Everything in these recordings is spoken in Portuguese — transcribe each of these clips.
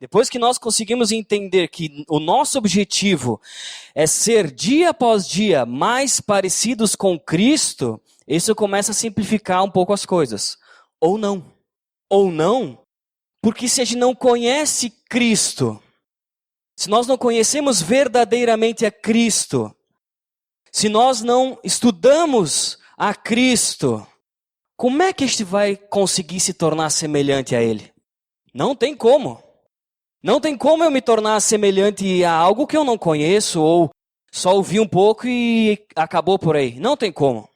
Depois que nós conseguimos entender que o nosso objetivo é ser dia após dia mais parecidos com Cristo, isso começa a simplificar um pouco as coisas. Ou não. Ou não, porque se a gente não conhece Cristo, se nós não conhecemos verdadeiramente a Cristo, se nós não estudamos a Cristo, como é que a gente vai conseguir se tornar semelhante a Ele? Não tem como. Não tem como eu me tornar semelhante a algo que eu não conheço ou só ouvi um pouco e acabou por aí. Não tem como.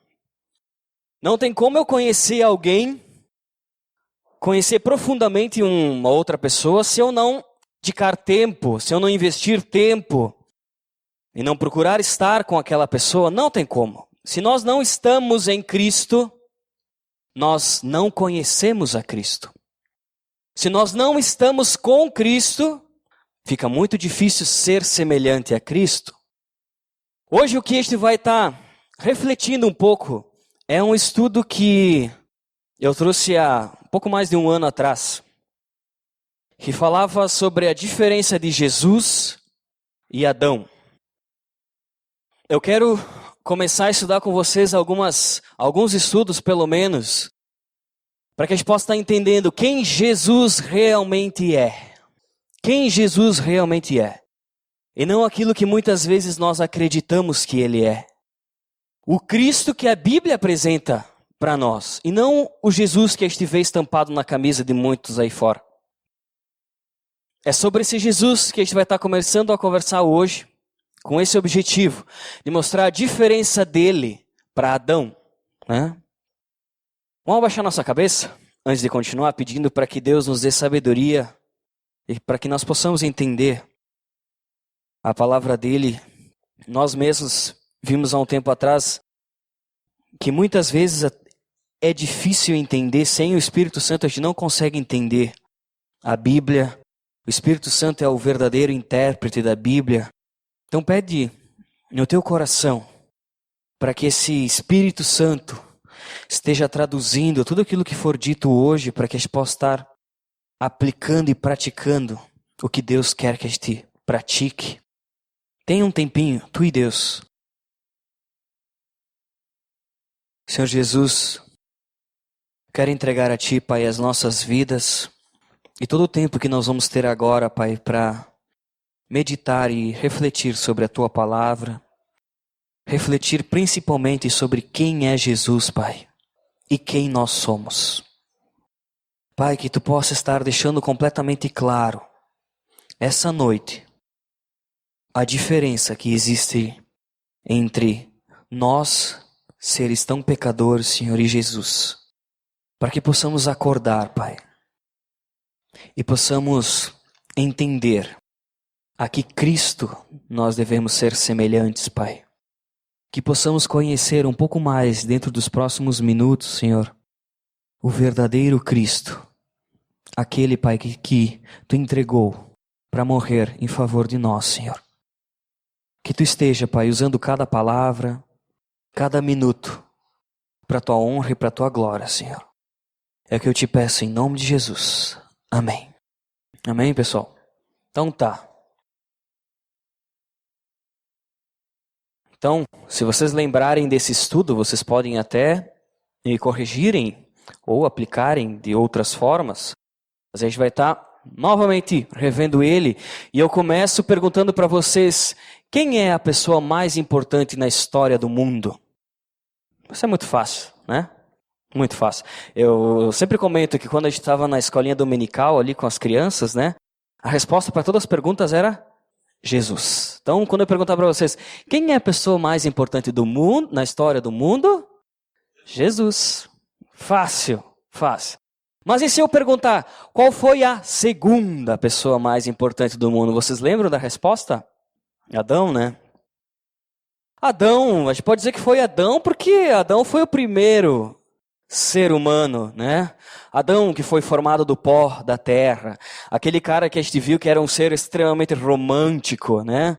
Não tem como eu conhecer alguém, conhecer profundamente uma outra pessoa, se eu não dedicar tempo, se eu não investir tempo e não procurar estar com aquela pessoa, não tem como. Se nós não estamos em Cristo, nós não conhecemos a Cristo. Se nós não estamos com Cristo, fica muito difícil ser semelhante a Cristo. Hoje o que a gente vai estar refletindo um pouco é um estudo que eu trouxe há pouco mais de um ano atrás, que falava sobre a diferença de Jesus e Adão. Eu quero começar a estudar com vocês alguns estudos, pelo menos, para que a gente possa estar entendendo quem Jesus realmente é. Quem Jesus realmente é. E não aquilo que muitas vezes nós acreditamos que Ele é. O Cristo que a Bíblia apresenta para nós. E não o Jesus que a gente vê estampado na camisa de muitos aí fora. É sobre esse Jesus que a gente vai estar começando a conversar hoje, com esse objetivo, de mostrar a diferença dele para Adão, né? Vamos abaixar nossa cabeça, antes de continuar, pedindo para que Deus nos dê sabedoria e para que nós possamos entender a palavra dele. Nós mesmos vimos há um tempo atrás que muitas vezes é difícil entender, sem o Espírito Santo a gente não consegue entender a Bíblia. O Espírito Santo é o verdadeiro intérprete da Bíblia. Então pede no teu coração para que esse Espírito Santo esteja traduzindo tudo aquilo que for dito hoje, para que a gente possa estar aplicando e praticando o que Deus quer que a gente pratique. Tenha um tempinho, tu e Deus. Senhor Jesus, quero entregar a Ti, Pai, as nossas vidas e todo o tempo que nós vamos ter agora, Pai, para meditar e refletir sobre a Tua palavra, refletir principalmente sobre quem é Jesus, Pai, e quem nós somos. Pai, que Tu possa estar deixando completamente claro, essa noite, a diferença que existe entre nós, seres tão pecadores, Senhor, e Jesus, para que possamos acordar, Pai, e possamos entender a que Cristo nós devemos ser semelhantes, Pai. Que possamos conhecer um pouco mais dentro dos próximos minutos, Senhor, o verdadeiro Cristo. Aquele, Pai, que Tu entregou para morrer em favor de nós, Senhor. Que Tu esteja, Pai, usando cada palavra, cada minuto, para a Tua honra e para a Tua glória, Senhor. É o que eu te peço em nome de Jesus. Amém. Amém, pessoal? Então tá. Então, se vocês lembrarem desse estudo, vocês podem até me corrigirem ou aplicarem de outras formas. Mas a gente vai estar novamente revendo ele. E eu começo perguntando para vocês, quem é a pessoa mais importante na história do mundo? Isso é muito fácil, né? Muito fácil. Eu sempre comento que quando a gente estava na escolinha dominical ali com as crianças, né? A resposta para todas as perguntas era Jesus. Então, quando eu perguntar para vocês, quem é a pessoa mais importante do mundo, na história do mundo? Jesus. Fácil, fácil. Mas e se eu perguntar, qual foi a segunda pessoa mais importante do mundo? Vocês lembram da resposta? Adão, né? Adão, a gente pode dizer que foi Adão porque Adão foi o primeiro ser humano, né? Adão, que foi formado do pó da terra. Aquele cara que a gente viu que era um ser extremamente romântico, né?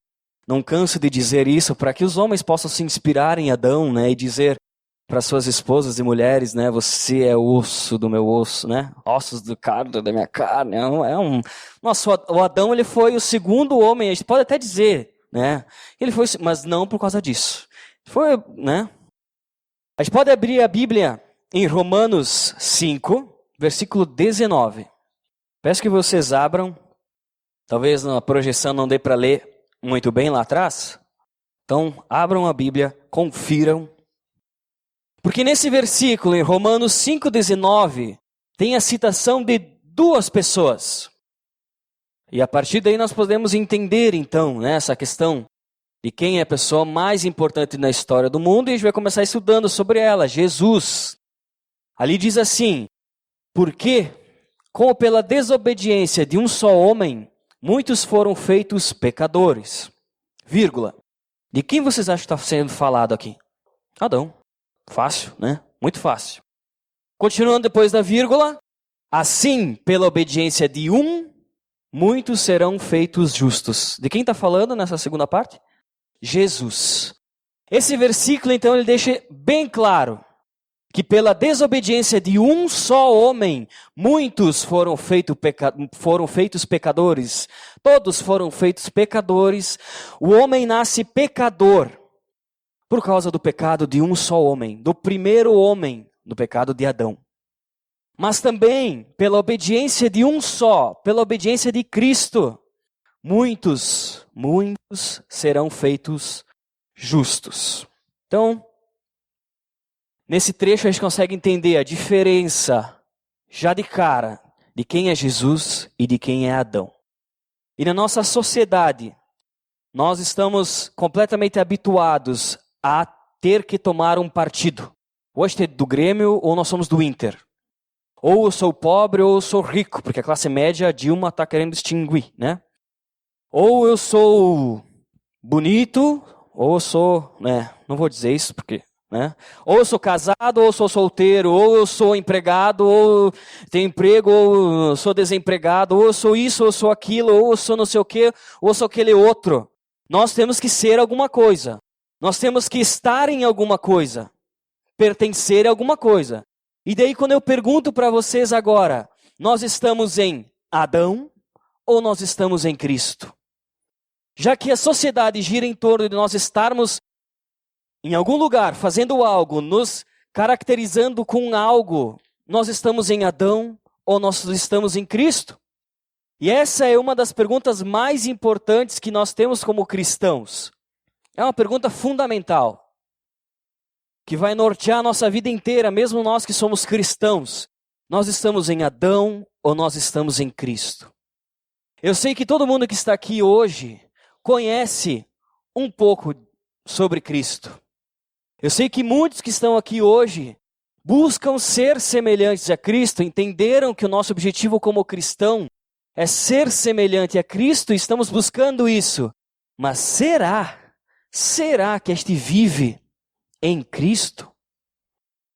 Não canso de dizer isso para que os homens possam se inspirar em Adão, né? E dizer, para suas esposas e mulheres, né? Você é osso do meu osso, né? Ossos do carne da minha carne. Nossa, o Adão, ele foi o segundo homem, a gente pode até dizer, né? Ele foi, mas não por causa disso. Foi, né? A gente pode abrir a Bíblia em Romanos 5, versículo 19. Peço que vocês abram. Talvez na projeção não dê para ler muito bem lá atrás. Então, abram a Bíblia, confiram. Porque nesse versículo, em Romanos 5,19, tem a citação de duas pessoas. E a partir daí nós podemos entender, então, né, essa questão de quem é a pessoa mais importante na história do mundo. E a gente vai começar estudando sobre ela, Jesus. Ali diz assim: porque, como pela desobediência de um só homem, muitos foram feitos pecadores. Vírgula. De quem vocês acham que está sendo falado aqui? Adão. Fácil, né? Muito fácil. Continuando depois da vírgula. Assim, pela obediência de um, muitos serão feitos justos. De quem está falando nessa segunda parte? Jesus. Esse versículo, então, ele deixa bem claro que pela desobediência de um só homem, muitos foram feitos pecadores. Todos foram feitos pecadores. O homem nasce pecador por causa do pecado de um só homem, do primeiro homem, do pecado de Adão. Mas também pela obediência de um só, pela obediência de Cristo, muitos serão feitos justos. Então, nesse trecho a gente consegue entender a diferença, já de cara, de quem é Jesus e de quem é Adão. E na nossa sociedade, nós estamos completamente habituados a ter que tomar um partido. Ou a gente é do Grêmio ou nós somos do Inter. Ou eu sou pobre ou eu sou rico, porque a classe média, a Dilma está querendo extinguir, né? Ou eu sou bonito, ou eu sou, né? Não vou dizer isso porque... né? Ou eu sou casado, ou eu sou solteiro, ou eu sou empregado, ou tenho emprego, ou eu sou desempregado, ou eu sou isso, ou eu sou aquilo, ou eu sou não sei o quê, ou eu sou aquele outro. Nós temos que ser alguma coisa. Nós temos que estar em alguma coisa. Pertencer a alguma coisa. E daí quando eu pergunto para vocês agora, nós estamos em Adão ou nós estamos em Cristo? Já que a sociedade gira em torno de nós estarmos em algum lugar, fazendo algo, nos caracterizando com algo, nós estamos em Adão ou nós estamos em Cristo? E essa é uma das perguntas mais importantes que nós temos como cristãos. É uma pergunta fundamental, que vai nortear a nossa vida inteira, mesmo nós que somos cristãos. Nós estamos em Adão ou nós estamos em Cristo? Eu sei que todo mundo que está aqui hoje conhece um pouco sobre Cristo. Eu sei que muitos que estão aqui hoje buscam ser semelhantes a Cristo, entenderam que o nosso objetivo como cristão é ser semelhante a Cristo e estamos buscando isso. Mas será que a gente vive em Cristo?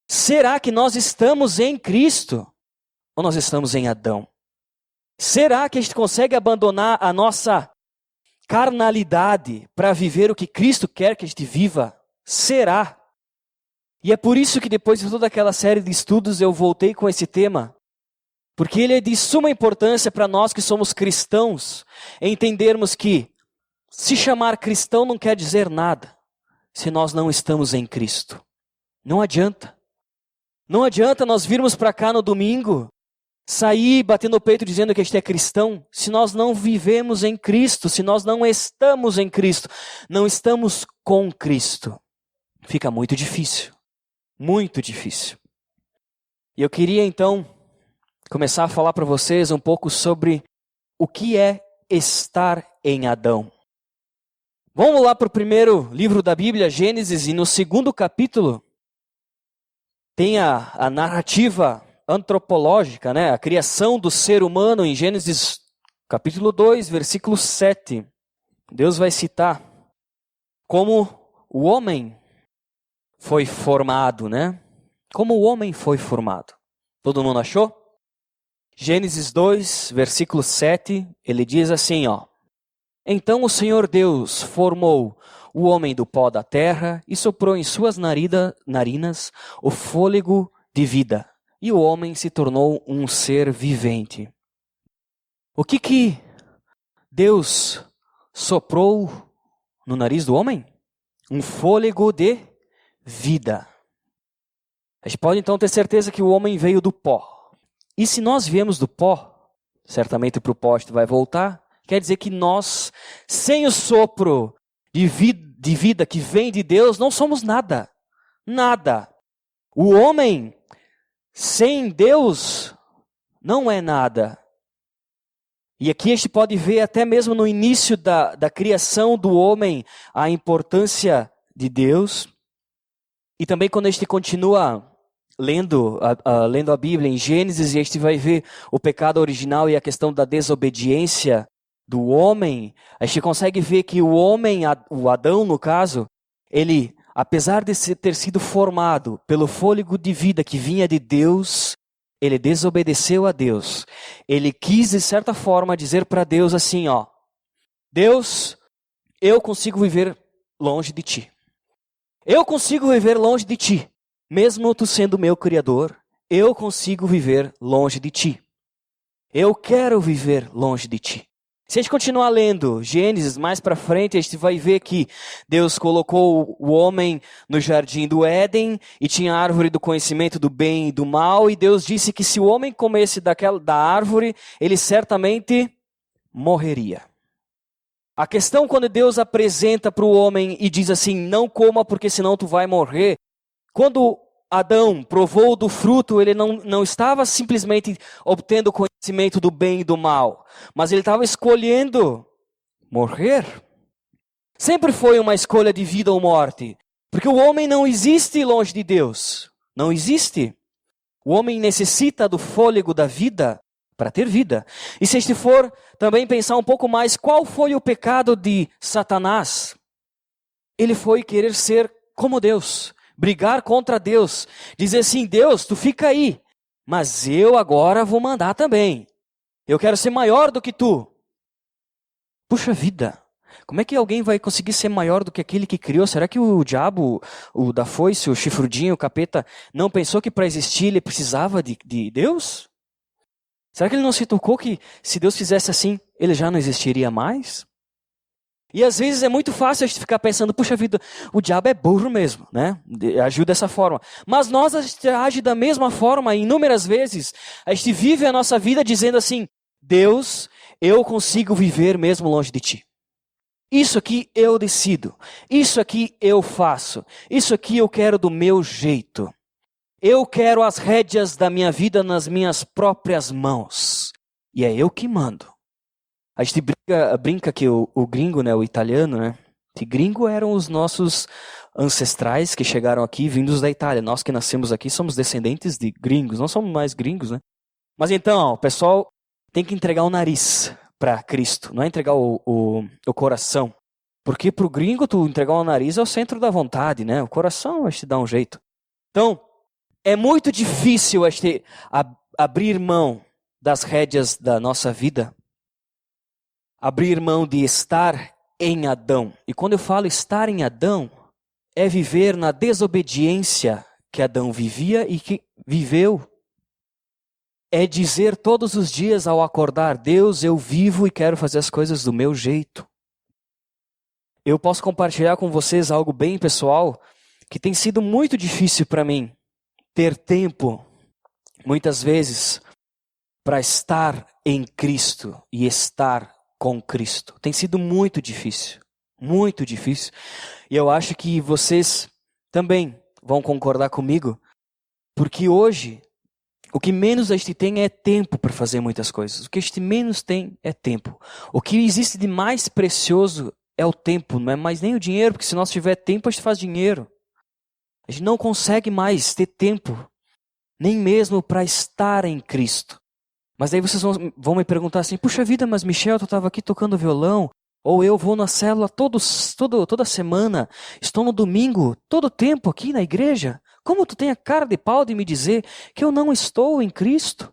Será que nós estamos em Cristo ou nós estamos em Adão? Será que a gente consegue abandonar a nossa carnalidade para viver o que Cristo quer que a gente viva? Será? E é por isso que depois de toda aquela série de estudos eu voltei com esse tema, porque ele é de suma importância para nós que somos cristãos, entendermos que se chamar cristão não quer dizer nada se nós não estamos em Cristo. Não adianta. Não adianta nós virmos para cá no domingo, sair batendo o peito dizendo que a gente é cristão, se nós não vivemos em Cristo, se nós não estamos em Cristo, não estamos com Cristo. Fica muito difícil. Muito difícil. E eu queria então começar a falar para vocês um pouco sobre o que é estar em Adão. Vamos lá para o primeiro livro da Bíblia, Gênesis, e no segundo capítulo tem a narrativa antropológica, né? A criação do ser humano em Gênesis capítulo 2, versículo 7. Deus vai citar como o homem foi formado, né? Como o homem foi formado. Todo mundo achou? Gênesis 2, versículo 7, ele diz assim, ó. Então o Senhor Deus formou o homem do pó da terra e soprou em suas narinas o fôlego de vida. E o homem se tornou um ser vivente. O que Deus soprou no nariz do homem? Um fôlego de vida. A gente pode então ter certeza que o homem veio do pó. E se nós viemos do pó, certamente para o pó a gente vai voltar, quer dizer que nós, sem o sopro de vida que vem de Deus, não somos nada. Nada. O homem sem Deus não é nada. E aqui a gente pode ver até mesmo no início da criação do homem a importância de Deus. E também quando a gente continua lendo a Bíblia em Gênesis, e a gente vai ver o pecado original e a questão da desobediência do homem, a gente consegue ver que o homem, o Adão no caso, ele, apesar de ter sido formado pelo fôlego de vida que vinha de Deus, ele desobedeceu a Deus. Ele quis, de certa forma, dizer para Deus assim, ó, Deus, eu consigo viver longe de ti. Eu consigo viver longe de ti. Mesmo tu sendo meu Criador, eu consigo viver longe de ti. Eu quero viver longe de ti. Se a gente continuar lendo Gênesis, mais para frente, a gente vai ver que Deus colocou o homem no jardim do Éden e tinha a árvore do conhecimento do bem e do mal, e Deus disse que se o homem comesse da árvore, ele certamente morreria. A questão quando Deus apresenta para o homem e diz assim, não coma porque senão tu vai morrer, quando Adão provou do fruto, ele não estava simplesmente obtendo conhecimento do bem e do mal, mas ele estava escolhendo morrer. Sempre foi uma escolha de vida ou morte, porque o homem não existe longe de Deus. Não existe. O homem necessita do fôlego da vida para ter vida. E se a gente for também pensar um pouco mais, qual foi o pecado de Satanás? Ele foi querer ser como Deus. Brigar contra Deus, dizer assim, Deus, tu fica aí, mas eu agora vou mandar também. Eu quero ser maior do que tu. Puxa vida, como é que alguém vai conseguir ser maior do que aquele que criou? Será que o diabo, o da foice, o chifrudinho, o capeta, não pensou que para existir ele precisava de Deus? Será que ele não se tocou que se Deus fizesse assim, ele já não existiria mais? E às vezes é muito fácil a gente ficar pensando, puxa vida, o diabo é burro mesmo, né? Agiu dessa forma. Mas nós a gente age da mesma forma, inúmeras vezes. A gente vive a nossa vida dizendo assim, Deus, eu consigo viver mesmo longe de ti. Isso aqui eu decido. Isso aqui eu faço. Isso aqui eu quero do meu jeito. Eu quero as rédeas da minha vida nas minhas próprias mãos. E é eu que mando. A gente brinca que o gringo, né, o italiano, né, que gringo eram os nossos ancestrais que chegaram aqui vindos da Itália. Nós que nascemos aqui somos descendentes de gringos, não somos mais gringos, né? Mas então, o pessoal tem que entregar o nariz para Cristo, não é entregar o coração. Porque para o gringo, tu entregar o nariz é o centro da vontade, né? O coração a gente dá um jeito. Então, é muito difícil a gente abrir mão das rédeas da nossa vida. Abrir mão de estar em Adão. E quando eu falo estar em Adão, é viver na desobediência que Adão vivia e que viveu. É dizer todos os dias ao acordar, Deus, eu vivo e quero fazer as coisas do meu jeito. Eu posso compartilhar com vocês algo bem pessoal, que tem sido muito difícil para mim. Ter tempo, muitas vezes, para estar em Cristo e estar com Cristo. Tem sido muito difícil. Muito difícil. E eu acho que vocês também vão concordar comigo, porque hoje, o que menos a gente tem é tempo para fazer muitas coisas. O que a gente menos tem é tempo. O que existe de mais precioso é o tempo, não é mais nem o dinheiro, porque se nós tiver tempo, a gente faz dinheiro. A gente não consegue mais ter tempo, nem mesmo para estar em Cristo. Mas aí vocês vão me perguntar assim, puxa vida, mas Michel, tu estava aqui tocando violão, ou eu vou na célula toda semana, estou no domingo, todo tempo aqui na igreja. Como tu tem a cara de pau de me dizer que eu não estou em Cristo?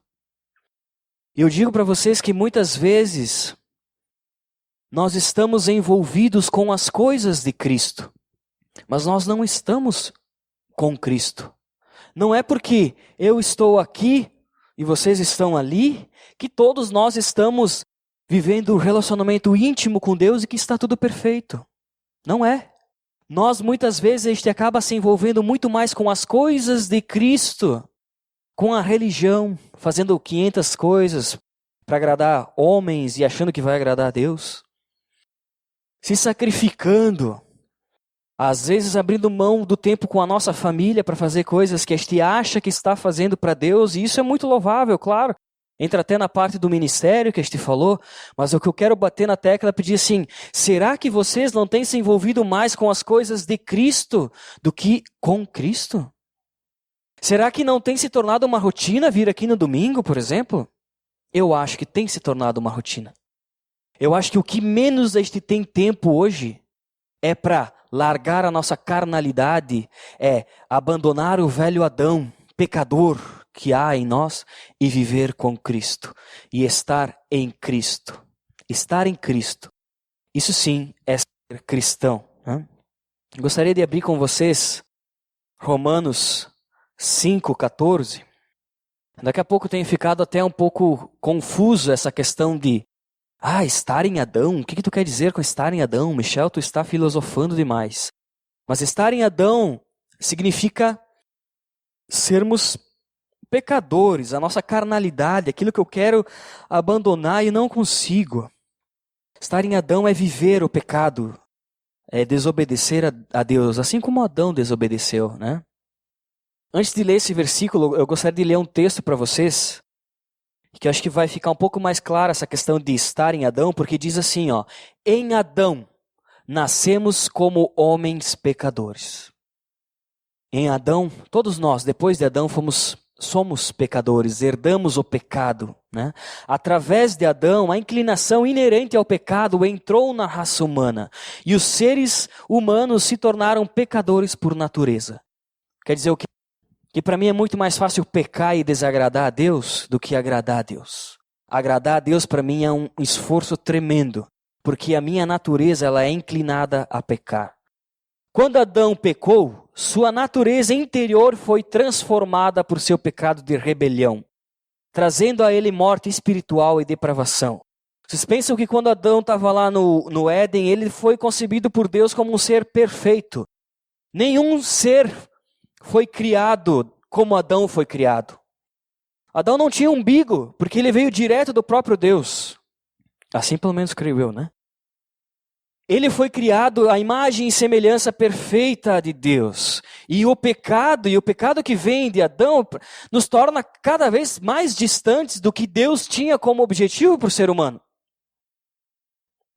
E eu digo para vocês que muitas vezes nós estamos envolvidos com as coisas de Cristo, mas nós não estamos com Cristo. Não é porque eu estou aqui e vocês estão ali que todos nós estamos vivendo um relacionamento íntimo com Deus e que está tudo perfeito. Não é. Nós muitas vezes a gente acaba se envolvendo muito mais com as coisas de Cristo, com a religião, fazendo 500 coisas para agradar homens e achando que vai agradar a Deus. Se sacrificando, às vezes abrindo mão do tempo com a nossa família para fazer coisas que a gente acha que está fazendo para Deus, e isso é muito louvável, claro. Entra até na parte do ministério que a gente falou, mas o que eu quero bater na tecla é pedir assim, será que vocês não têm se envolvido mais com as coisas de Cristo do que com Cristo? Será que não tem se tornado uma rotina vir aqui no domingo, por exemplo? Eu acho que tem se tornado uma rotina. Eu acho que o que menos a gente tem tempo hoje é para largar a nossa carnalidade, é abandonar o velho Adão, pecador que há em nós, e viver com Cristo. E estar em Cristo. Estar em Cristo. Isso sim é ser cristão. Né? Gostaria de abrir com vocês Romanos 5,14. Daqui a pouco tem ficado até um pouco confuso essa questão de estar em Adão, o que tu quer dizer com estar em Adão? Michel, tu está filosofando demais. Mas estar em Adão significa sermos pecadores, a nossa carnalidade, aquilo que eu quero abandonar e não consigo. Estar em Adão é viver o pecado, é desobedecer a Deus, assim como Adão desobedeceu, né? Antes de ler esse versículo, eu gostaria de ler um texto para vocês, que eu acho que vai ficar um pouco mais clara essa questão de estar em Adão, porque diz assim, em Adão nascemos como homens pecadores. Em Adão, todos nós, depois de Adão, somos pecadores, herdamos o pecado. Né? Através de Adão, a inclinação inerente ao pecado entrou na raça humana, e os seres humanos se tornaram pecadores por natureza. Quer dizer o quê? Que para mim é muito mais fácil pecar e desagradar a Deus do que agradar a Deus. Agradar a Deus para mim é um esforço tremendo, porque a minha natureza ela é inclinada a pecar. Quando Adão pecou, sua natureza interior foi transformada por seu pecado de rebelião, trazendo a ele morte espiritual e depravação. Vocês pensam que quando Adão estava lá no Éden, ele foi concebido por Deus como um ser perfeito. Nenhum ser foi criado como Adão foi criado. Adão não tinha umbigo, porque ele veio direto do próprio Deus. Assim pelo menos creio eu, né? Ele foi criado à imagem e semelhança perfeita de Deus. E o pecado que vem de Adão nos torna cada vez mais distantes do que Deus tinha como objetivo para o ser humano.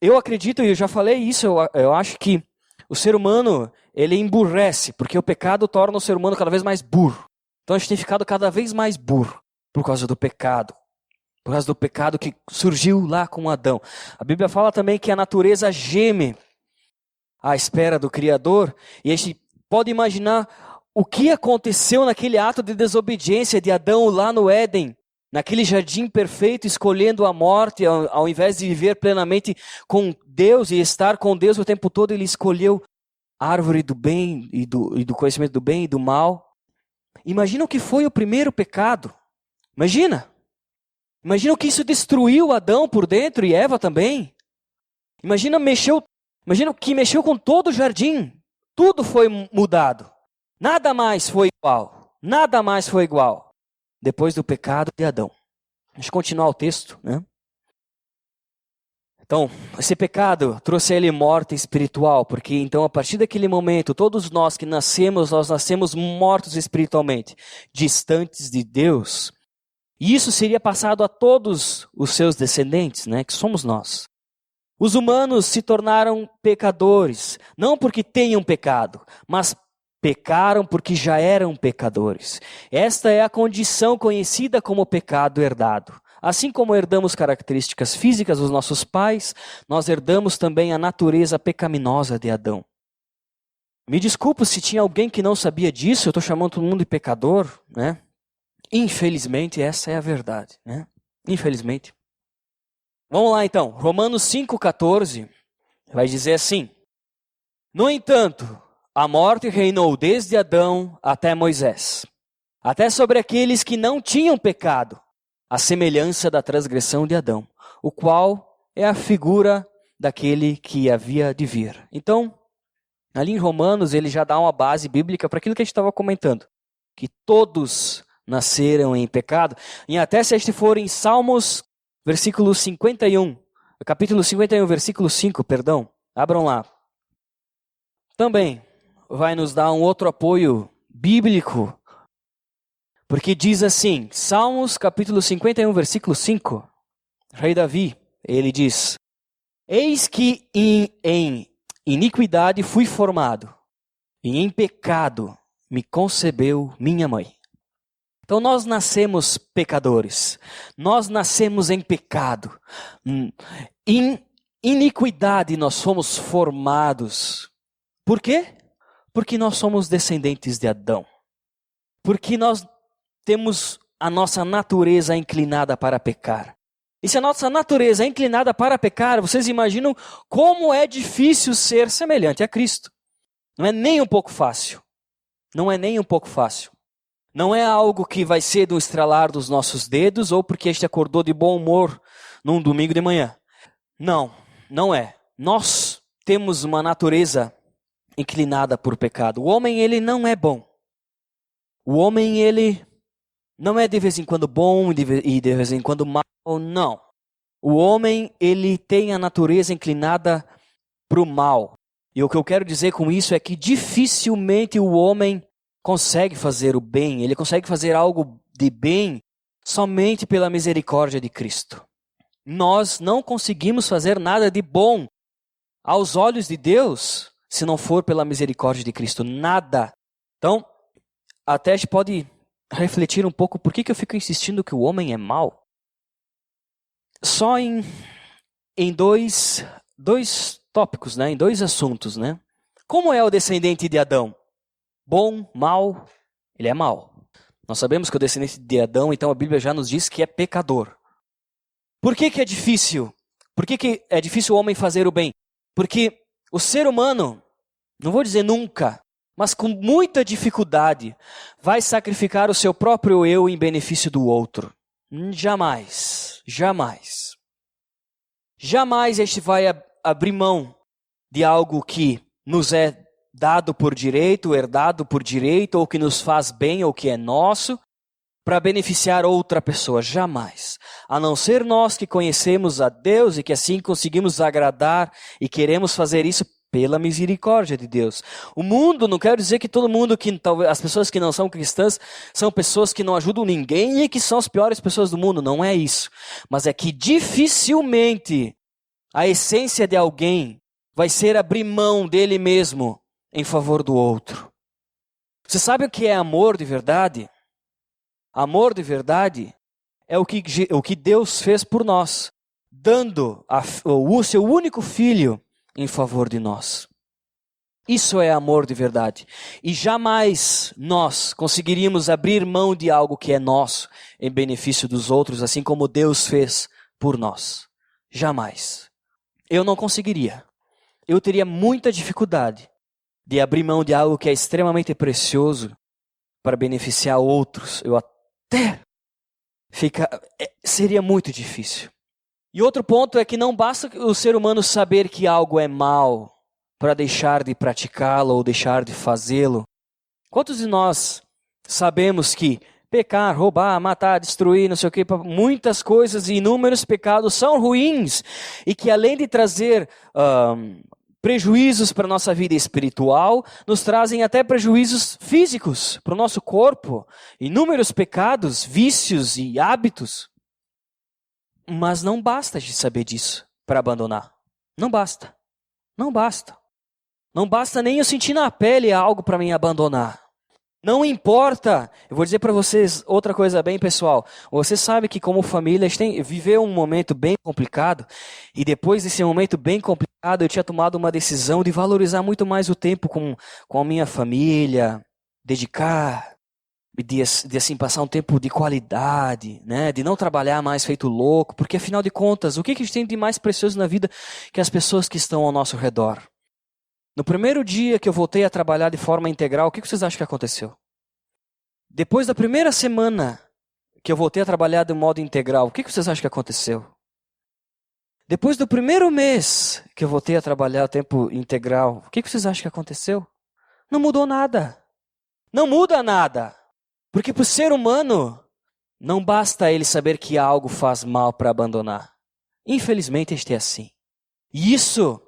Eu acredito, e eu já falei isso, eu acho que o ser humano, ele emburrece, porque o pecado torna o ser humano cada vez mais burro. Então a gente tem ficado cada vez mais burro por causa do pecado. Por causa do pecado que surgiu lá com Adão. A Bíblia fala também que a natureza geme à espera do Criador. E a gente pode imaginar o que aconteceu naquele ato de desobediência de Adão lá no Éden. Naquele jardim perfeito, escolhendo a morte, ao invés de viver plenamente com Deus e estar com Deus o tempo todo, ele escolheu a árvore do bem e do conhecimento do bem e do mal. Imagina o que foi o primeiro pecado. Imagina o que isso destruiu Adão por dentro e Eva também. Imagina o que mexeu com todo o jardim. Tudo foi mudado. Nada mais foi igual. Nada mais foi igual. Depois do pecado de Adão. Deixa eu continuar o texto, né? Então, esse pecado trouxe a ele morte espiritual, porque então a partir daquele momento, todos nós que nascemos, nós nascemos mortos espiritualmente, distantes de Deus. E isso seria passado a todos os seus descendentes, né, que somos nós. Os humanos se tornaram pecadores, não porque tenham pecado, mas pecaram porque já eram pecadores. Esta é a condição conhecida como pecado herdado. Assim como herdamos características físicas dos nossos pais, nós herdamos também a natureza pecaminosa de Adão. Me desculpa se tinha alguém que não sabia disso, eu estou chamando todo mundo de pecador, né? Infelizmente, essa é a verdade, né? Infelizmente. Vamos lá então, Romanos 5,14 vai dizer assim: no entanto, a morte reinou desde Adão até Moisés, até sobre aqueles que não tinham pecado, à semelhança da transgressão de Adão, o qual é a figura daquele que havia de vir. Então, ali em Romanos, ele já dá uma base bíblica para aquilo que a gente estava comentando, que todos nasceram em pecado. E até se a gente for em Salmos, versículo 51, capítulo 51, versículo 5, perdão, abram lá. Também vai nos dar um outro apoio bíblico, porque diz assim, Salmos capítulo 51, versículo 5, Rei Davi, ele diz: eis que em iniquidade fui formado, e em pecado me concebeu minha mãe. Então nós nascemos pecadores, nós nascemos em pecado, em iniquidade nós fomos formados. Por quê? Porque nós somos descendentes de Adão. Porque nós temos a nossa natureza inclinada para pecar. E se a nossa natureza é inclinada para pecar, vocês imaginam como é difícil ser semelhante a Cristo. Não é nem um pouco fácil. Não é nem um pouco fácil. Não é algo que vai ser do estralar dos nossos dedos ou porque a gente acordou de bom humor num domingo de manhã. Não, não é. Nós temos uma natureza inclinada por pecado. O homem, ele não é bom. O homem, ele não é de vez em quando bom e de vez em quando mal, não. O homem, ele tem a natureza inclinada para o mal. E o que eu quero dizer com isso é que dificilmente o homem consegue fazer o bem, ele consegue fazer algo de bem somente pela misericórdia de Cristo. Nós não conseguimos fazer nada de bom aos olhos de Deus se não for pela misericórdia de Cristo. Nada. Então, até a gente pode refletir um pouco por que eu fico insistindo que o homem é mau. Só em dois tópicos, né? Em dois assuntos, né? Como é o descendente de Adão? Bom, mau? Ele é mau. Nós sabemos que o descendente de Adão, então a Bíblia já nos diz que é pecador. Por que é difícil? Por que é difícil o homem fazer o bem? Porque o ser humano, não vou dizer nunca, mas com muita dificuldade, vai sacrificar o seu próprio eu em benefício do outro. Jamais, jamais. Jamais este vai abrir mão de algo que nos é dado por direito, herdado por direito, ou que nos faz bem, ou que é nosso, para beneficiar outra pessoa. Jamais. A não ser nós que conhecemos a Deus e que assim conseguimos agradar e queremos fazer isso pela misericórdia de Deus. O mundo, não quero dizer que todo mundo, as pessoas que não são cristãs, são pessoas que não ajudam ninguém e que são as piores pessoas do mundo. Não é isso. Mas é que dificilmente a essência de alguém vai ser abrir mão dele mesmo em favor do outro. Você sabe o que é amor de verdade? Amor de verdade é o que Deus fez por nós, dando o seu único filho em favor de nós. Isso é amor de verdade. E jamais nós conseguiríamos abrir mão de algo que é nosso em benefício dos outros, assim como Deus fez por nós. Jamais. Eu não conseguiria. Eu teria muita dificuldade de abrir mão de algo que é extremamente precioso para beneficiar outros. Eu até seria muito difícil. E outro ponto é que não basta o ser humano saber que algo é mal para deixar de praticá-lo ou deixar de fazê-lo. Quantos de nós sabemos que pecar, roubar, matar, destruir, não sei o que, muitas coisas e inúmeros pecados são ruins e que além de trazer prejuízos para a nossa vida espiritual, nos trazem até prejuízos físicos para o nosso corpo, inúmeros pecados, vícios e hábitos. Mas não basta de saber disso para abandonar. Não basta. Não basta. Não basta nem eu sentir na pele algo para me abandonar. Não importa. Eu vou dizer para vocês outra coisa bem pessoal. Você sabe que como família a gente viveu um momento bem complicado e depois desse momento bem complicado eu tinha tomado uma decisão de valorizar muito mais o tempo com a minha família, dedicar de assim, passar um tempo de qualidade, né? De não trabalhar mais feito louco, porque afinal de contas, o que a gente tem de mais precioso na vida que as pessoas que estão ao nosso redor? No primeiro dia que eu voltei a trabalhar de forma integral, o que vocês acham que aconteceu? Depois da primeira semana que eu voltei a trabalhar de modo integral, o que vocês acham que aconteceu? Depois do primeiro mês que eu voltei a trabalhar a tempo integral, o que vocês acham que aconteceu? Não mudou nada. Não muda nada. Porque para o ser humano, não basta ele saber que algo faz mal para abandonar. Infelizmente, este é assim. E isso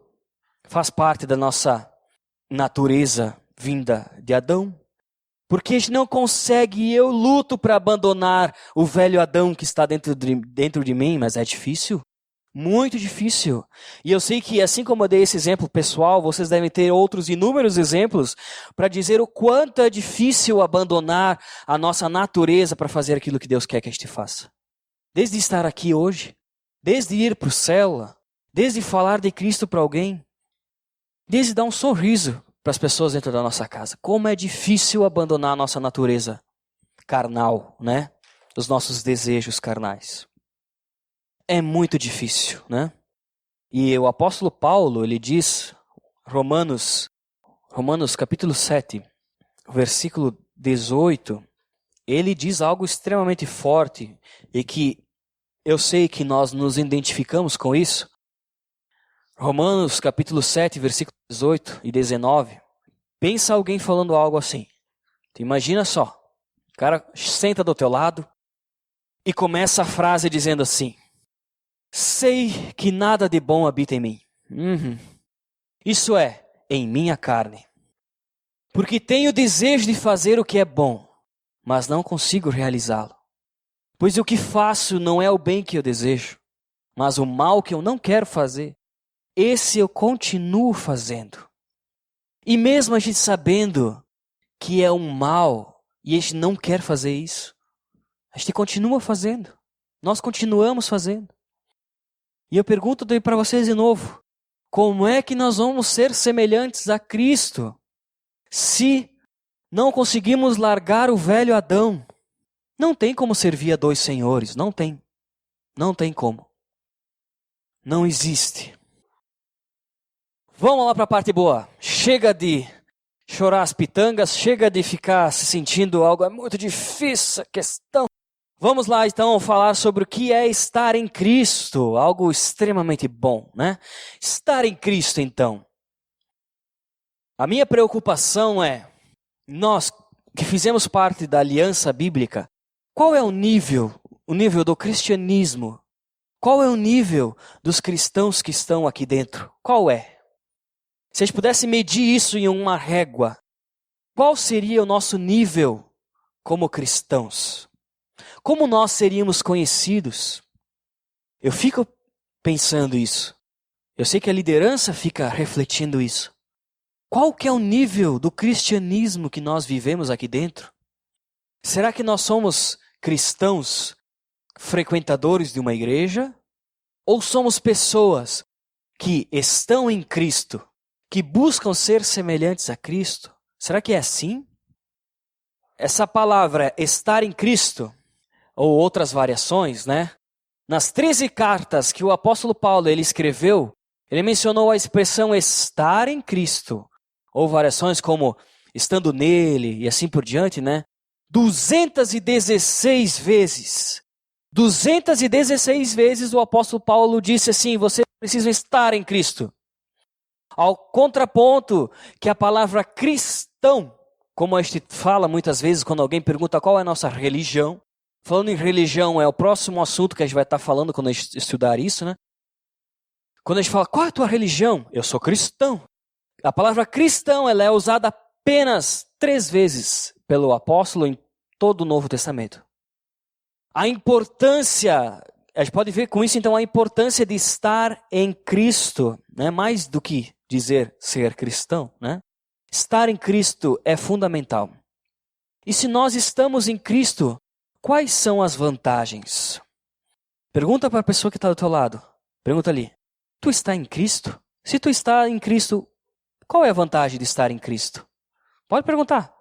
faz parte da nossa natureza vinda de Adão. Porque a gente não consegue, e eu luto para abandonar o velho Adão que está dentro de mim, mas é difícil. Muito difícil. E eu sei que, assim como eu dei esse exemplo pessoal, vocês devem ter outros inúmeros exemplos para dizer o quanto é difícil abandonar a nossa natureza para fazer aquilo que Deus quer que a gente faça. Desde estar aqui hoje, desde ir para o céu, desde falar de Cristo para alguém, desde dar um sorriso para as pessoas dentro da nossa casa. Como é difícil abandonar a nossa natureza carnal, né? Os nossos desejos carnais. É muito difícil, né? E o apóstolo Paulo, ele diz, Romanos capítulo 7, versículo 18, ele diz algo extremamente forte e que eu sei que nós nos identificamos com isso. Romanos capítulo 7, versículo 18 e 19. Pensa alguém falando algo assim. Tu imagina só, o cara senta do teu lado e começa a frase dizendo assim: sei que nada de bom habita em mim. Isso é, em minha carne. Porque tenho desejo de fazer o que é bom, mas não consigo realizá-lo. Pois o que faço não é o bem que eu desejo, mas o mal que eu não quero fazer, esse eu continuo fazendo. E mesmo a gente sabendo que é um mal e a gente não quer fazer isso, a gente continua fazendo. Nós continuamos fazendo. E eu pergunto para vocês de novo, como é que nós vamos ser semelhantes a Cristo se não conseguimos largar o velho Adão? Não tem como servir a dois senhores, não tem. Não tem como. Não existe. Vamos lá para a parte boa. Chega de chorar as pitangas, chega de ficar se sentindo algo, é muito difícil a questão. Vamos lá então falar sobre o que é estar em Cristo, algo extremamente bom, né? Estar em Cristo então. A minha preocupação é, nós que fizemos parte da aliança bíblica, qual é o nível do cristianismo? Qual é o nível dos cristãos que estão aqui dentro? Qual é? Se a gente pudesse medir isso em uma régua, qual seria o nosso nível como cristãos? Como nós seríamos conhecidos? Eu fico pensando isso. Eu sei que a liderança fica refletindo isso. Qual que é o nível do cristianismo que nós vivemos aqui dentro? Será que nós somos cristãos frequentadores de uma igreja? Ou somos pessoas que estão em Cristo, que buscam ser semelhantes a Cristo? Será que é assim? Essa palavra estar em Cristo, ou outras variações, né? Nas 13 cartas que o apóstolo Paulo ele escreveu, ele mencionou a expressão estar em Cristo, ou variações como estando nele e assim por diante, né? 216 vezes. 216 vezes o apóstolo Paulo disse assim: vocês precisam estar em Cristo. Ao contraponto que a palavra cristão, como a gente fala muitas vezes quando alguém pergunta qual é a nossa religião, falando em religião é o próximo assunto que a gente vai estar falando quando a gente estudar isso, né? Quando a gente fala, qual é a tua religião? Eu sou cristão. A palavra cristão ela é usada apenas 3 vezes pelo apóstolo em todo o Novo Testamento. A importância, a gente pode ver com isso então a importância de estar em Cristo, né? Mais do que dizer ser cristão, né? Estar em Cristo é fundamental. E se nós estamos em Cristo, quais são as vantagens? Pergunta para a pessoa que está do teu lado. Pergunta ali. Tu está em Cristo? Se tu está em Cristo, qual é a vantagem de estar em Cristo? Pode perguntar.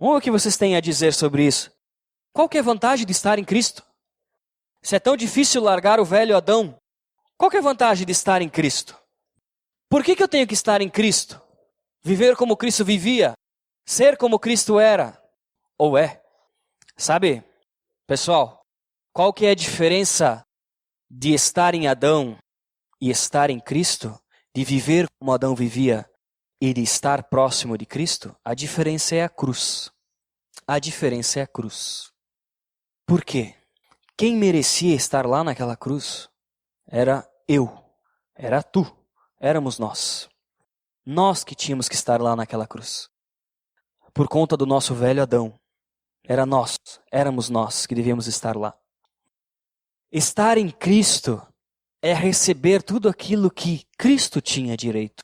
Vamos ver o que vocês têm a dizer sobre isso. Qual que é a vantagem de estar em Cristo? Se é tão difícil largar o velho Adão, qual que é a vantagem de estar em Cristo? Por que eu tenho que estar em Cristo? Viver como Cristo vivia? Ser como Cristo era? Ou é? Sabe, pessoal, qual que é a diferença de estar em Adão e estar em Cristo? De viver como Adão vivia e de estar próximo de Cristo? A diferença é a cruz. A diferença é a cruz. Por quê? Quem merecia estar lá naquela cruz era eu, era tu, éramos nós. Nós que tínhamos que estar lá naquela cruz. Por conta do nosso velho Adão. Éramos nós que devíamos estar lá. Estar em Cristo é receber tudo aquilo que Cristo tinha direito.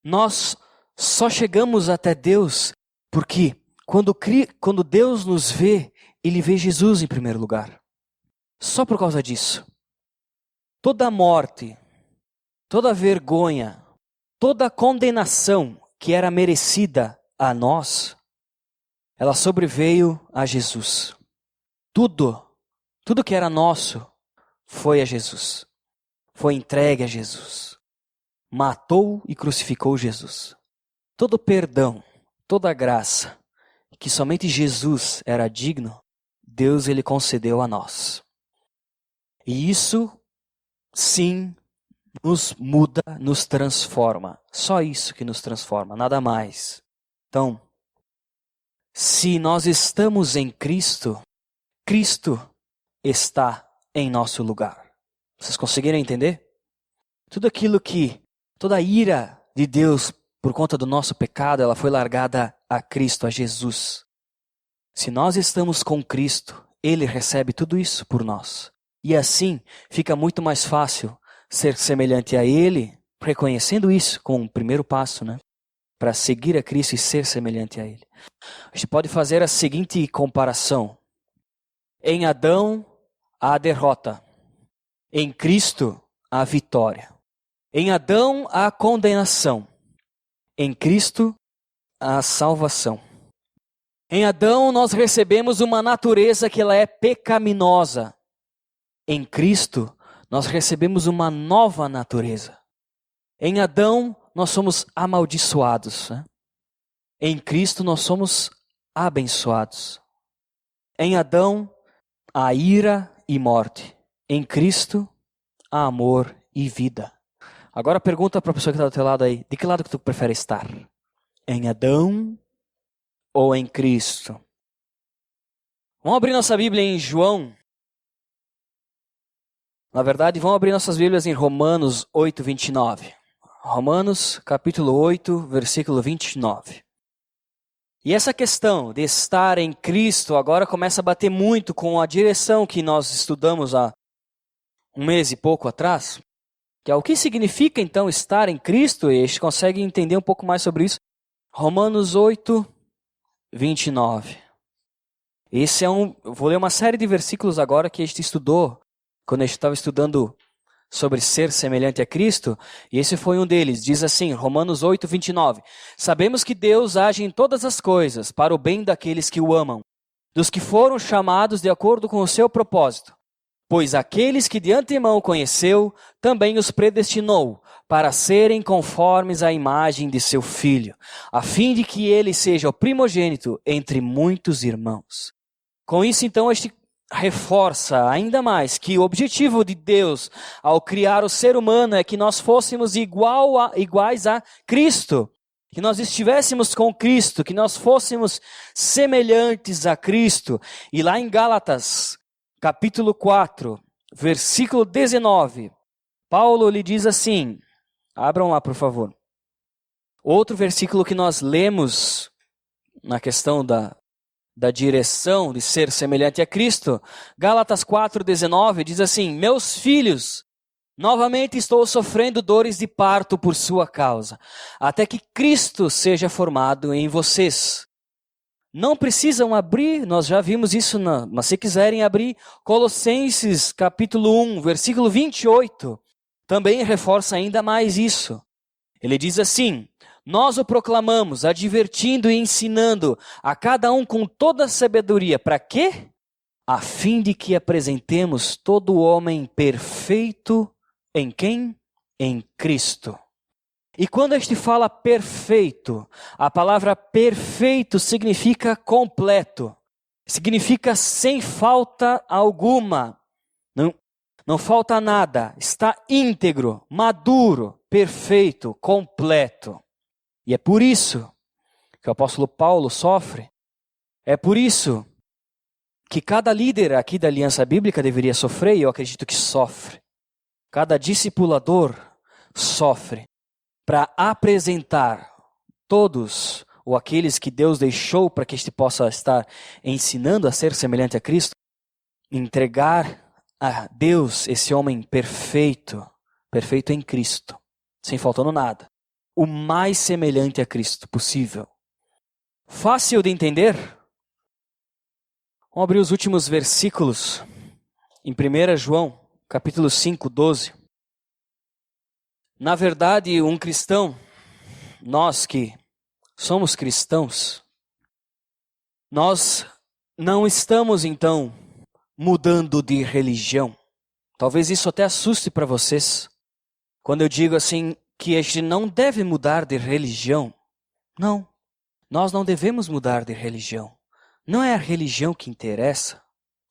Nós só chegamos até Deus porque quando Deus nos vê, Ele vê Jesus em primeiro lugar. Só por causa disso. Toda morte, toda vergonha, toda condenação que era merecida a nós, ela sobreveio a Jesus. Tudo que era nosso foi a Jesus. Foi entregue a Jesus. Matou e crucificou Jesus. Todo perdão, toda graça que somente Jesus era digno, Deus ele concedeu a nós. E isso, sim, nos muda, nos transforma. Só isso que nos transforma, nada mais. Então, se nós estamos em Cristo, Cristo está em nosso lugar. Vocês conseguiram entender? Toda a ira de Deus por conta do nosso pecado, ela foi largada a Cristo, a Jesus. Se nós estamos com Cristo, Ele recebe tudo isso por nós. E assim, fica muito mais fácil ser semelhante a Ele, reconhecendo isso como um primeiro passo, né? Para seguir a Cristo e ser semelhante a Ele. A gente pode fazer a seguinte comparação. Em Adão, a derrota. Em Cristo, a vitória. Em Adão, a condenação. Em Cristo, a salvação. Em Adão, nós recebemos uma natureza que ela é pecaminosa. Em Cristo, nós recebemos uma nova natureza. Em Adão, nós somos amaldiçoados. Né? Em Cristo, nós somos abençoados. Em Adão, há ira e morte. Em Cristo, há amor e vida. Agora pergunta para a pessoa que está do teu lado aí, de que lado que tu prefere estar? Em Adão ou em Cristo? Vamos abrir nossa Bíblia em João. Na verdade, vamos abrir nossas Bíblias em Romanos 8, 29. Romanos, capítulo 8, versículo 29. E essa questão de estar em Cristo agora começa a bater muito com a direção que nós estudamos há um mês e pouco atrás. Que é o que significa então estar em Cristo, e a gente consegue entender um pouco mais sobre isso. Romanos 8, 29. Eu vou ler uma série de versículos agora que a gente estudou, quando a gente estava estudando sobre ser semelhante a Cristo, e esse foi um deles. Diz assim, Romanos 8, 29. Sabemos que Deus age em todas as coisas para o bem daqueles que o amam, dos que foram chamados de acordo com o seu propósito. Pois aqueles que de antemão conheceu, também os predestinou para serem conformes à imagem de seu Filho, a fim de que ele seja o primogênito entre muitos irmãos. Com isso, então, a gente reforça ainda mais que o objetivo de Deus ao criar o ser humano é que nós fôssemos iguais a Cristo, que nós estivéssemos com Cristo, que nós fôssemos semelhantes a Cristo. E lá em Gálatas, capítulo 4, versículo 19, Paulo lhe diz assim, abram lá por favor. Outro versículo que nós lemos na questão da direção de ser semelhante a Cristo, Gálatas 4, 19, diz assim, meus filhos, novamente estou sofrendo dores de parto por sua causa, até que Cristo seja formado em vocês. Não precisam abrir, nós já vimos isso, mas se quiserem abrir, Colossenses capítulo 1, versículo 28, também reforça ainda mais isso. Ele diz assim, Nós o proclamamos, advertindo e ensinando a cada um com toda a sabedoria. Para quê? A fim de que apresentemos todo homem perfeito em quem? Em Cristo. E quando a gente fala perfeito, a palavra perfeito significa completo. Significa sem falta alguma. Não falta nada. Está íntegro, maduro, perfeito, completo. E é por isso que o apóstolo Paulo sofre. É por isso que cada líder aqui da Aliança Bíblica deveria sofrer, e eu acredito que sofre. Cada discipulador sofre para apresentar todos ou aqueles que Deus deixou para que este possa estar ensinando a ser semelhante a Cristo, entregar a Deus esse homem perfeito, perfeito em Cristo, sem faltando nada, o mais semelhante a Cristo possível. Fácil de entender? Vamos abrir os últimos versículos em 1 João, capítulo 5, 12. Na verdade, um cristão, nós que somos cristãos, nós não estamos então mudando de religião. Talvez isso até assuste para vocês, quando eu digo assim que a gente não deve mudar de religião. Não, nós não devemos mudar de religião. Não é a religião que interessa.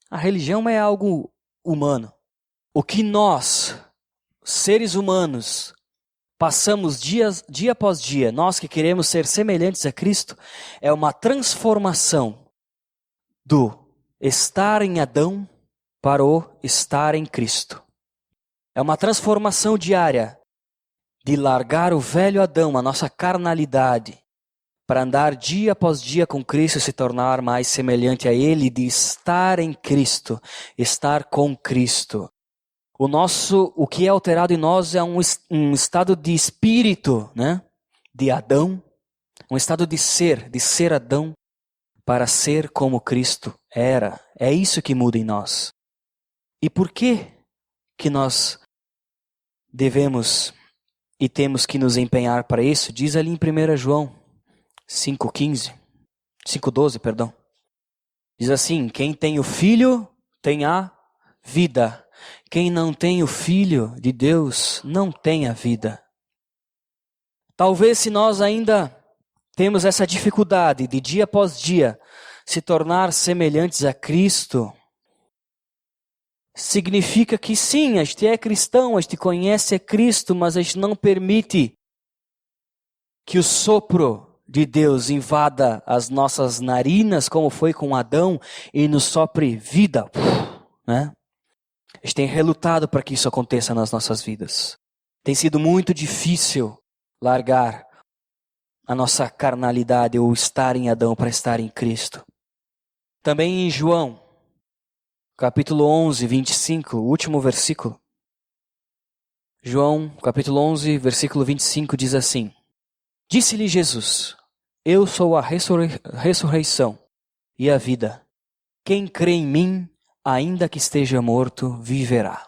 A religião é algo humano. O que nós, seres humanos, passamos dia após dia, nós que queremos ser semelhantes a Cristo, é uma transformação do estar em Adão para o estar em Cristo. É uma transformação diária de largar o velho Adão, a nossa carnalidade, para andar dia após dia com Cristo e se tornar mais semelhante a Ele, de estar em Cristo, estar com Cristo. O que é alterado em nós é um estado de espírito, né? De Adão, um estado de ser Adão, para ser como Cristo era. É isso que muda em nós. E por que nós devemos e temos que nos empenhar para isso? Diz ali em 1 João 5:12, perdão. Diz assim: quem tem o Filho tem a vida. Quem não tem o Filho de Deus não tem a vida. Talvez se nós ainda temos essa dificuldade de dia após dia se tornar semelhantes a Cristo, significa que sim, a gente é cristão, a gente conhece a Cristo, mas a gente não permite que o sopro de Deus invada as nossas narinas, como foi com Adão, e nos sopre vida, né? A gente tem relutado para que isso aconteça nas nossas vidas. Tem sido muito difícil largar a nossa carnalidade ou estar em Adão para estar em Cristo. Também em João, capítulo 11, 25, o último versículo. João, capítulo 11, versículo 25 diz assim: disse-lhe Jesus: eu sou a ressurreição e a vida. Quem crê em mim, ainda que esteja morto, viverá.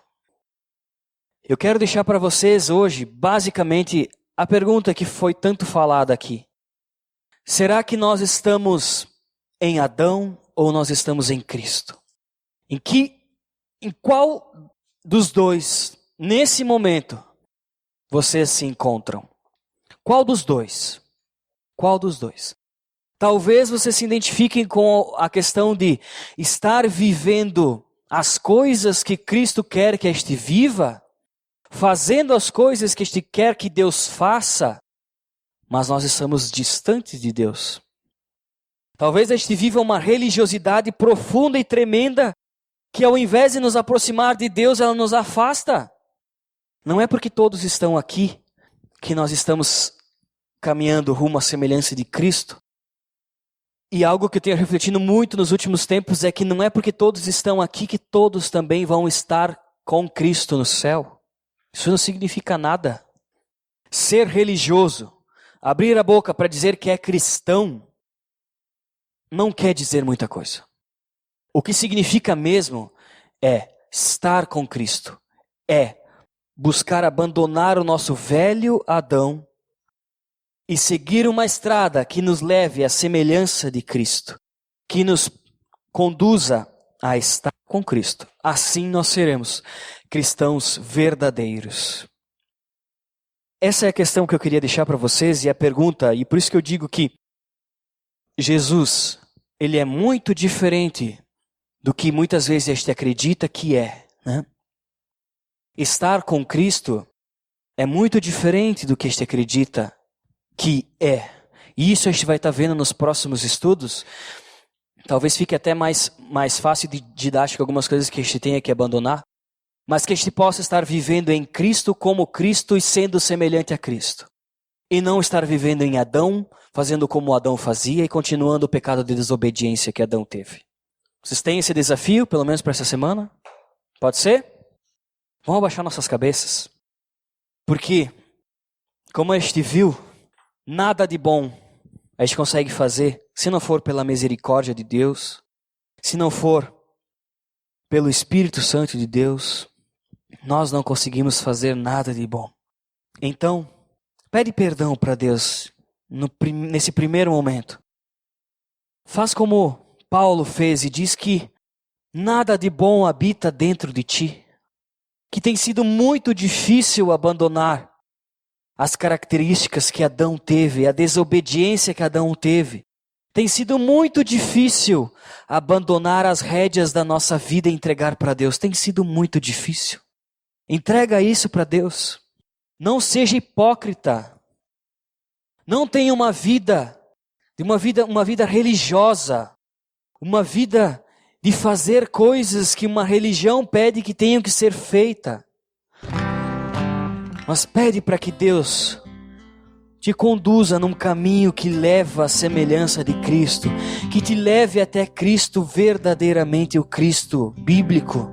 Eu quero deixar para vocês hoje, basicamente, a pergunta que foi tanto falada aqui. Será que nós estamos em Adão ou nós estamos em Cristo? Em qual dos dois, nesse momento, vocês se encontram? Qual dos dois? Qual dos dois? Talvez vocês se identifiquem com a questão de estar vivendo as coisas que Cristo quer que a gente viva, fazendo as coisas que a gente quer que Deus faça, mas nós estamos distantes de Deus. Talvez a gente viva uma religiosidade profunda e tremenda, que ao invés de nos aproximar de Deus, ela nos afasta. Não é porque todos estão aqui que nós estamos caminhando rumo à semelhança de Cristo. E algo que eu tenho refletido muito nos últimos tempos é que não é porque todos estão aqui que todos também vão estar com Cristo no céu. Isso não significa nada. Ser religioso, abrir a boca para dizer que é cristão, não quer dizer muita coisa. O que significa mesmo é estar com Cristo, é buscar abandonar o nosso velho Adão e seguir uma estrada que nos leve à semelhança de Cristo, que nos conduza a estar com Cristo. Assim nós seremos cristãos verdadeiros. Essa é a questão que eu queria deixar para vocês e a pergunta, e por isso que eu digo que Jesus, ele é muito diferente do que muitas vezes a gente acredita que é, né? Estar com Cristo é muito diferente do que a gente acredita que é. E isso a gente vai estar vendo nos próximos estudos. Talvez fique até mais fácil de didático algumas coisas que a gente tenha que abandonar. Mas que a gente possa estar vivendo em Cristo como Cristo e sendo semelhante a Cristo. E não estar vivendo em Adão, fazendo como Adão fazia e continuando o pecado de desobediência que Adão teve. Vocês têm esse desafio, pelo menos para essa semana? Pode ser? Vamos abaixar nossas cabeças. Porque, como a gente viu, nada de bom a gente consegue fazer se não for pela misericórdia de Deus, se não for pelo Espírito Santo de Deus, nós não conseguimos fazer nada de bom. Então, pede perdão para Deus nesse primeiro momento. Faz como Paulo fez e diz que nada de bom habita dentro de ti, que tem sido muito difícil abandonar as características que Adão teve, a desobediência que Adão teve. Tem sido muito difícil abandonar as rédeas da nossa vida e entregar para Deus. Tem sido muito difícil. Entrega isso para Deus. Não seja hipócrita. Não tenha uma vida religiosa, uma vida de fazer coisas que uma religião pede que tenham que ser feitas. Mas pede para que Deus te conduza num caminho que leva à semelhança de Cristo, que te leve até Cristo verdadeiramente, o Cristo bíblico.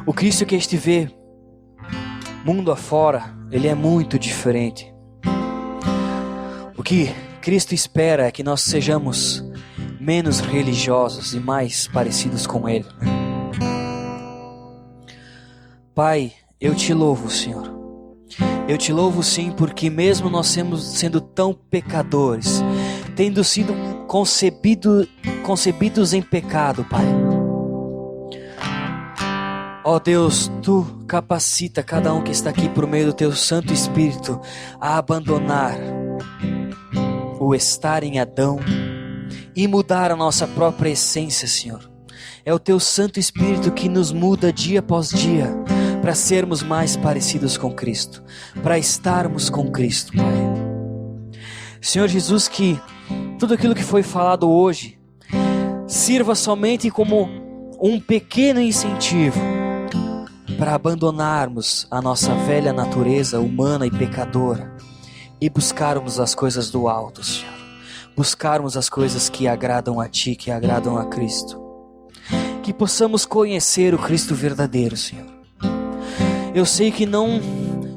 O Cristo que a gente vê mundo afora, ele é muito diferente. O que Cristo espera é que nós sejamos menos religiosos e mais parecidos com Ele. Pai, eu te louvo, Senhor. Eu te louvo sim, porque mesmo nós sendo tão pecadores, tendo sido concebidos em pecado, Pai. Ó Deus, Tu capacita cada um que está aqui por meio do Teu Santo Espírito a abandonar o estar em Adão e mudar a nossa própria essência, Senhor. É o Teu Santo Espírito que nos muda dia após dia para sermos mais parecidos com Cristo, para estarmos com Cristo, Pai. Senhor Jesus, que tudo aquilo que foi falado hoje sirva somente como um pequeno incentivo para abandonarmos a nossa velha natureza humana e pecadora e buscarmos as coisas do alto, Senhor. Buscarmos as coisas que agradam a Ti, que agradam a Cristo. Que possamos conhecer o Cristo verdadeiro, Senhor. Eu sei que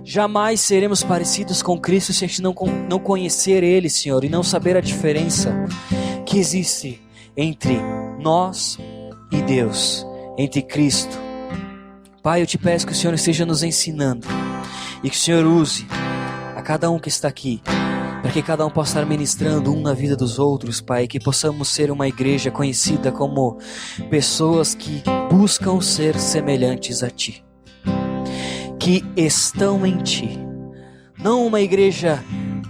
jamais seremos parecidos com Cristo se a gente não conhecer Ele, Senhor, e não saber a diferença que existe entre nós e Deus, entre Cristo. Pai, eu te peço que o Senhor esteja nos ensinando e que o Senhor use a cada um que está aqui, para que cada um possa estar ministrando um na vida dos outros, Pai, que possamos ser uma igreja conhecida como pessoas que buscam ser semelhantes a Ti, que estão em Ti, não uma igreja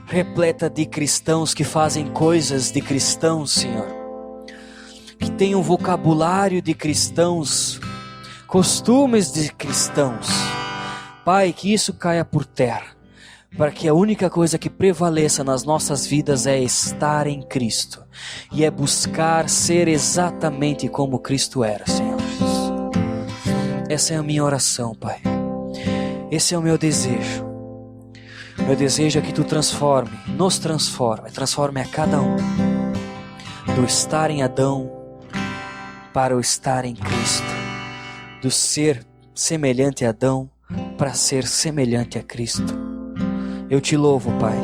repleta de cristãos que fazem coisas de cristãos, Senhor, que tem um vocabulário de cristãos, costumes de cristãos. Pai, que isso caia por terra, para que a única coisa que prevaleça nas nossas vidas é estar em Cristo e é buscar ser exatamente como Cristo era, Senhor Jesus. Essa é a minha oração, Pai. Esse é o meu desejo. Meu desejo é que Tu nos transforme a cada um do estar em Adão para o estar em Cristo, do ser semelhante a Adão para ser semelhante a Cristo. Eu te louvo, Pai,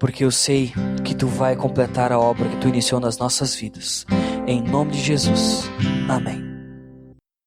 porque eu sei que Tu vai completar a obra que Tu iniciou nas nossas vidas. Em nome de Jesus. Amém.